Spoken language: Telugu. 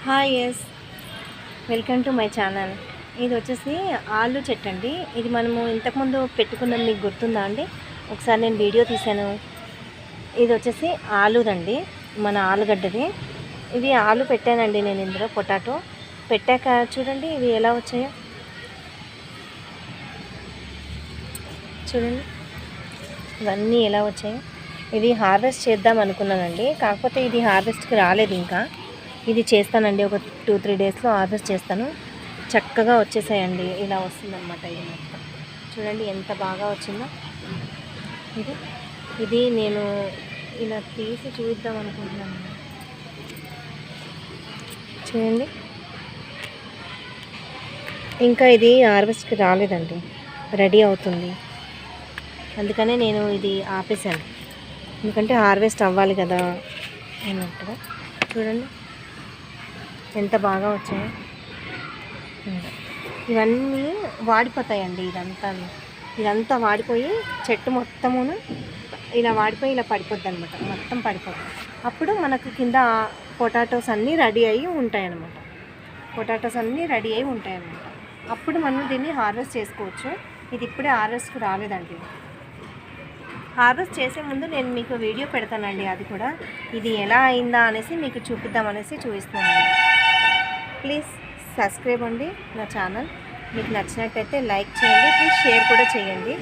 Hi yes welcome to my channel. ఇది వచ్చేసి ఆలు చెట్టు అండి. ఇది మనము ఇంతకుముందు పెట్టుకున్నది మీకు గుర్తుందా అండి? ఒకసారి నేను వీడియో తీశాను. ఇది వచ్చేసి ఆలుదండి, మన ఆలుగడ్డది. ఇవి ఆలు పెట్టానండి నేను ఇందులో, పొటాటో పెట్టాక చూడండి ఇవి ఎలా వచ్చాయో చూడండి, ఇవన్నీ ఎలా వచ్చాయో. ఇది హార్వెస్ట్ చేద్దాం అనుకున్నానండి, కాకపోతే ఇది హార్వెస్ట్కి రాలేదు. ఇంకా ఇది చేస్తానండి, ఒక 2-3 డేస్లో హార్వెస్ట్ చేస్తాను. చక్కగా వచ్చేసాయండి, ఇలా వస్తుందన్నమాట. ఇది మొత్తం చూడండి ఎంత బాగా వచ్చిందో. ఇది ఇది నేను ఇలా తీసి చూద్దాం అనుకుంటున్నాను. చూడండి, ఇంకా ఇది హార్వెస్ట్కి రాలేదండి, రెడీ అవుతుంది. అందుకనే నేను ఇది ఆపేశాను, ఎందుకంటే హార్వెస్ట్ అవ్వాలి కదా అన్నట్టుగా. చూడండి ఎంత బాగా వచ్చాయో. ఇవన్నీ వాడిపోతాయండి, ఇదంతా వాడిపోయి చెట్టు మొత్తమును ఇలా వాడిపోయి ఇలా పడిపోద్ది అనమాట, మొత్తం పడిపోతుంది. అప్పుడు మనకు కింద పొటాటోస్ అన్నీ రెడీ అయ్యి ఉంటాయన్నమాట. అప్పుడు మనం దీన్ని హార్వెస్ట్ చేసుకోవచ్చు. ఇది ఇప్పుడే హార్వెస్ట్కి రాలేదండి. హార్వెస్ట్ చేసే ముందు నేను మీకు వీడియో పెడతానండి, అది కూడా ఇది ఎలా అయిందా అనేసి మీకు చూపిద్దామనేసి చూపిస్తున్నాను. ప్లీజ్ సబ్స్క్రైబ్ అండి నా ఛానల్. మీకు నచ్చినట్టయితే లైక్ చేయండి, ప్లీజ్ షేర్ కూడా చేయండి.